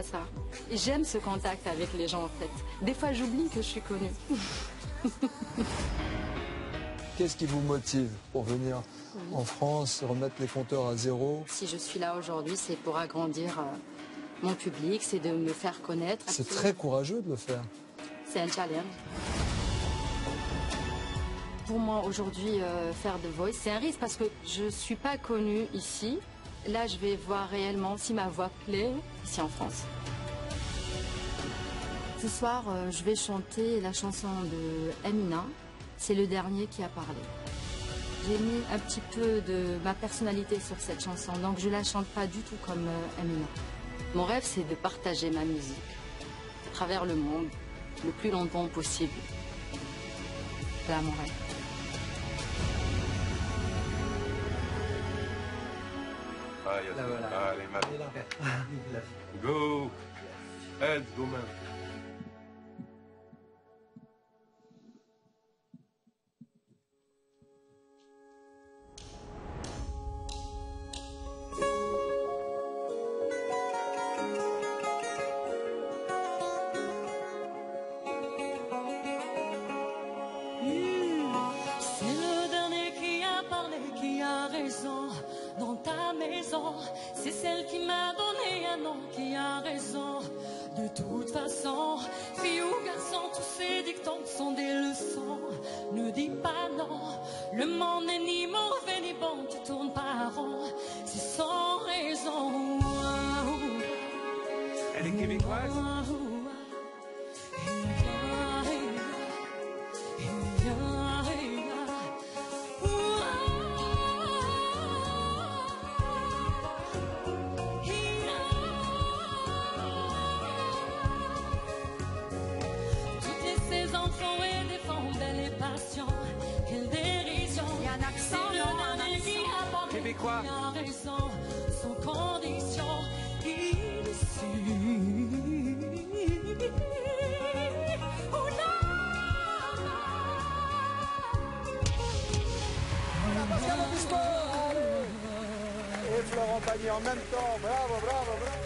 Ça. Et j'aime ce contact avec les gens en fait. Des fois j'oublie que je suis connue. Qu'est-ce qui vous motive pour venir en France, remettre les compteurs à zéro? Si je suis là aujourd'hui, c'est pour agrandir mon public, c'est de me faire connaître. C'est très courageux de le faire. C'est un challenge. Pour moi aujourd'hui, faire The Voice, c'est un risque parce que je ne suis pas connue ici. Là, je vais voir réellement si ma voix plaît ici en France. Ce soir, je vais chanter la chanson de Amina. C'est le dernier qui a parlé. J'ai mis un petit peu de ma personnalité sur cette chanson, donc je la chante pas du tout comme Amina. Mon rêve, c'est de partager ma musique à travers le monde le plus longtemps possible. Voilà mon rêve. Ah, il y a Là, voilà. Ah, les mains. Et là. Go. Let's go, man. C'est le dernier qui a parlé, qui a raison dans ta maison. C'est celle qui m'a donné un nom, qui a raison. De toute façon, fille ou garçon, tous ces dictons sont des leçons. Ne dis pas non, le monde n'est ni mauvais ni bon, tu tournes pas rond, c'est sans raison. Elle est québécoise? Québécois. Il a raison, sans condition, ici. Oh là Pascal Obispo, allez. Et Florent Pagny en même temps. Bravo, bravo, bravo.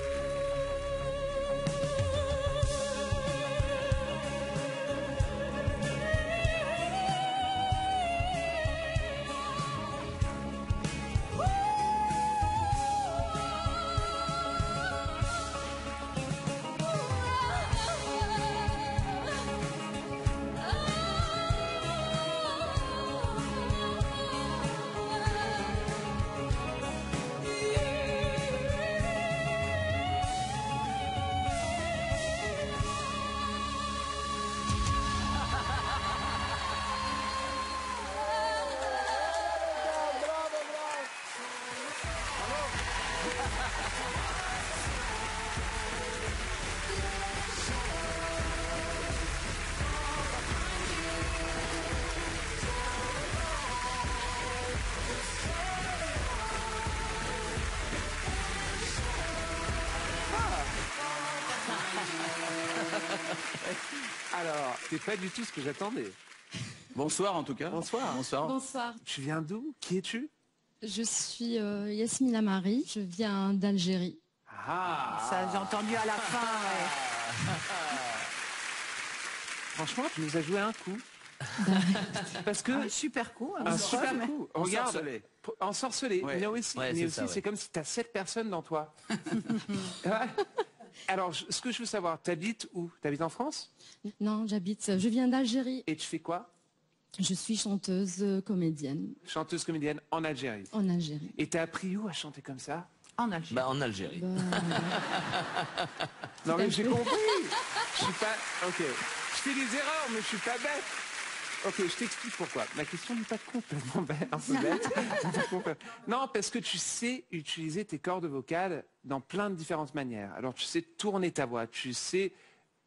Alors, c'est pas du tout ce que j'attendais. Bonsoir en tout cas. Bonsoir. Bonsoir. Bonsoir, Tu viens d'où? Qui es-tu? je suis Yasmina Marie, je viens d'Algérie. Ah. Ça, j'ai entendu à la fin. Ouais. Franchement, tu nous as joué un coup. Parce que... Un super coup. Un super coup. Regarde. Ensorcelé. Ensorcelé. Ouais. Mais aussi, Ouais, c'est ça, ouais. c'est comme si tu as 7 personnes dans toi. Ouais. Alors, ce que je veux savoir, t'habites où? T'habites en France? Non, je viens d'Algérie. Et tu fais quoi? Je suis chanteuse, comédienne Chanteuse comédienne en Algérie. en Algérie. Et t'as appris où à chanter comme ça? En Algérie. Bah, en Algérie. Non mais j'ai compris. Je suis pas... Ok. Je fais des erreurs, mais je suis pas bête. Ok, je t'explique pourquoi. Ma question n'est pas complètement bête, un peu bête. Non, parce que tu sais utiliser tes cordes vocales dans plein de différentes manières. Alors tu sais tourner ta voix, tu sais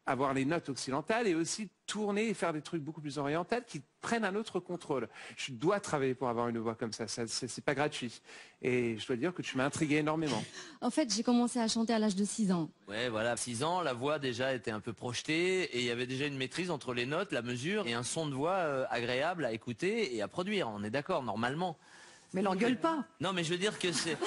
avoir les notes occidentales et aussi tourner et faire des trucs beaucoup plus orientaux qui prennent un autre contrôle. Je dois travailler pour avoir une voix comme ça, c'est pas gratuit. Et je dois dire que tu m'as intrigué énormément. En fait, j'ai commencé à chanter à l'âge de 6 ans. Ouais, voilà, 6 ans, la voix déjà était un peu projetée et il y avait déjà une maîtrise entre les notes, la mesure et un son de voix agréable à écouter et à produire. On est d'accord, normalement. Mais l'engueule pas. Non, mais je veux dire que c'est...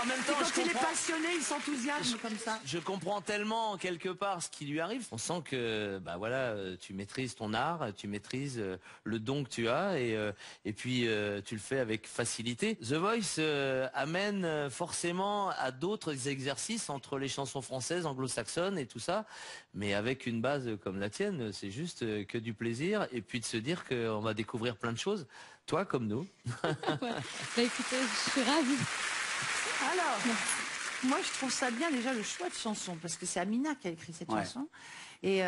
en même temps, Quand je il est comprends. passionné, il s'enthousiasme comme ça. Je comprends tellement quelque part ce qui lui arrive. On sent que bah voilà, tu maîtrises ton art, tu maîtrises le don que tu as et puis tu le fais avec facilité. The Voice amène forcément à d'autres exercices entre les chansons françaises, anglo-saxonnes et tout ça, mais avec une base comme la tienne, c'est juste que du plaisir et puis de se dire qu'on va découvrir plein de choses, toi comme nous. Ouais. Bah écoutez, je suis ravie. Alors, moi je trouve ça bien déjà le choix de chanson, parce que c'est Amina qui a écrit cette chanson. Et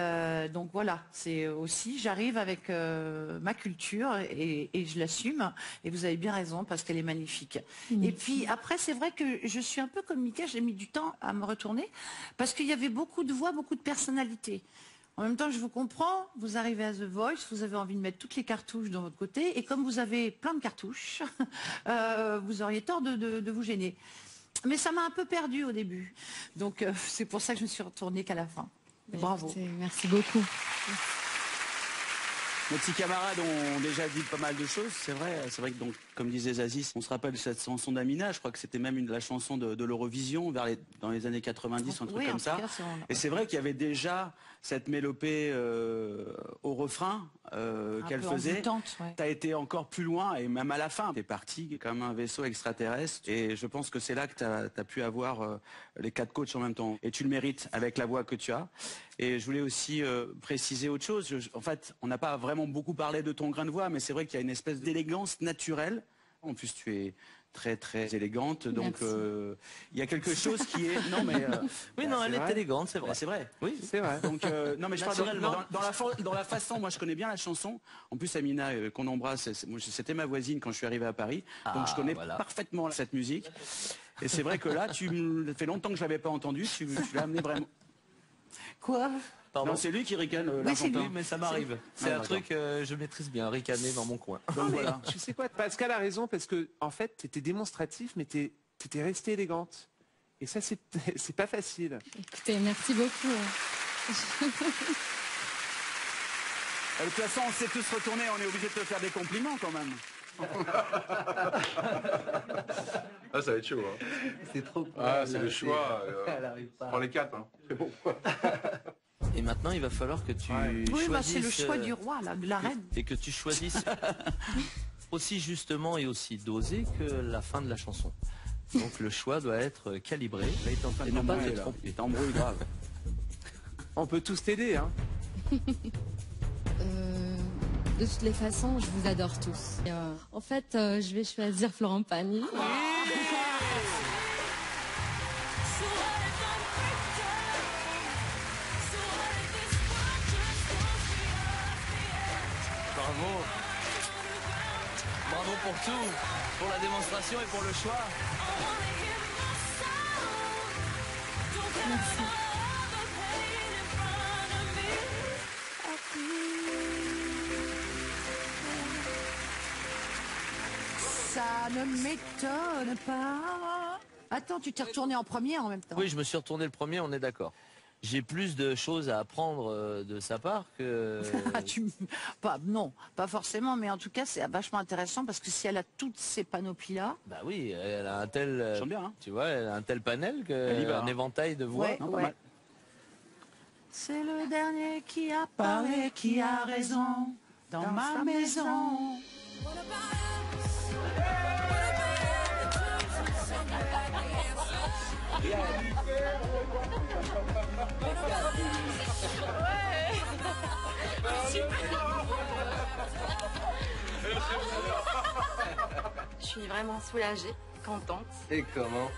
donc voilà, c'est aussi, j'arrive avec ma culture et je l'assume. Et vous avez bien raison, parce qu'elle est magnifique. Et puis après, c'est vrai que je suis un peu comme Mika, j'ai mis du temps à me retourner, parce qu'il y avait beaucoup de voix, beaucoup de personnalités. En même temps, je vous comprends, vous arrivez à The Voice, vous avez envie de mettre toutes les cartouches de votre côté, et comme vous avez plein de cartouches, vous auriez tort de vous gêner. Mais ça m'a un peu perdue au début. Donc c'est pour ça que je me suis retournée qu'à la fin. Bah, Bravo. écoutez, merci beaucoup. Nos petits camarades ont déjà dit pas mal de choses, c'est vrai que donc, comme disait Zazie, on se rappelle de cette chanson d'Amina, je crois que c'était même la chanson de l'Eurovision dans les années 90, un truc Oui, comme en ça. tout cas, Et c'est vrai qu'il y avait déjà cette mélopée au refrain qu'elle faisait. Ouais. Tu as été encore plus loin et même à la fin, tu es parti comme un vaisseau extraterrestre et je pense que c'est là que tu as pu avoir les 4 coachs en même temps. Et tu le mérites avec la voix que tu as. Et je voulais aussi préciser autre chose. En fait, on n'a pas vraiment beaucoup parlé de ton grain de voix, mais c'est vrai qu'il y a une espèce d'élégance naturelle. En plus, tu es très très élégante, donc il y a quelque chose qui est... Non, mais... Oui, non, elle est élégante, c'est vrai. C'est vrai. Oui, c'est vrai. Donc, non, mais je parle dans la façon, moi je connais bien la chanson. En plus, Amina, qu'on embrasse, c'était ma voisine quand je suis arrivé à Paris. Donc je connais parfaitement cette musique. Et c'est vrai que là, ça fait longtemps que je l'avais pas entendu, tu l'as amené vraiment... Quoi? Pardon. Non, c'est lui qui ricane Oui, c'est l'Argentin. Oui, mais ça m'arrive. C'est un d'accord. truc, je maîtrise bien, ricaner dans mon coin. Donc voilà. Tu sais quoi, Pascal a raison parce que en fait, t'étais démonstratif, mais t'étais restée élégante. Et ça, c'est pas facile. Écoutez, merci beaucoup. De toute façon, on s'est tous retournés, on est obligé de te faire des compliments quand même. Ah, ça va être chaud. Hein. C'est trop cool. Ah, c'est le choix. Elle arrive pas. Prends les 4. Hein. C'est bon. Et maintenant, il va falloir que tu Oui, choisisses... bah, c'est le choix du roi, là, de la reine. Et que tu choisisses aussi justement et aussi dosé que la fin de la chanson. Donc le choix doit être calibré. Là, il est en train de Et non pas t'embrouiller, te là. tromper. Il t'embrouille grave. On peut tous t'aider, hein. De toutes les façons, je vous adore tous. Et, en fait, je vais choisir Florent Pagny. Bravo. Bravo pour tout. Pour la démonstration et pour le choix. Ça ne m'étonne pas. Attends, tu t'es retourné en première en même temps. Oui, je me suis retourné le premier, on est d'accord. J'ai plus de choses à apprendre de sa part que... Non, pas forcément, mais en tout cas, c'est vachement intéressant parce que si elle a toutes ces panoplies-là... Bah oui, elle a un tel... Chante bien, hein. Tu vois, elle a un tel panel Elle y va, un hein. éventail de voix. Ouais, Non, pas ouais. mal. C'est le dernier qui a parlé, qui a raison, dans ma maison. Je suis vraiment soulagée, contente. Et comment?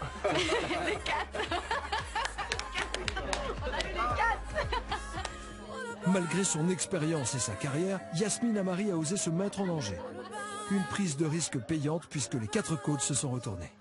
Malgré son expérience et sa carrière, Yasmine Amari a osé se mettre en danger. Une prise de risque payante puisque les 4 coachs se sont retournés.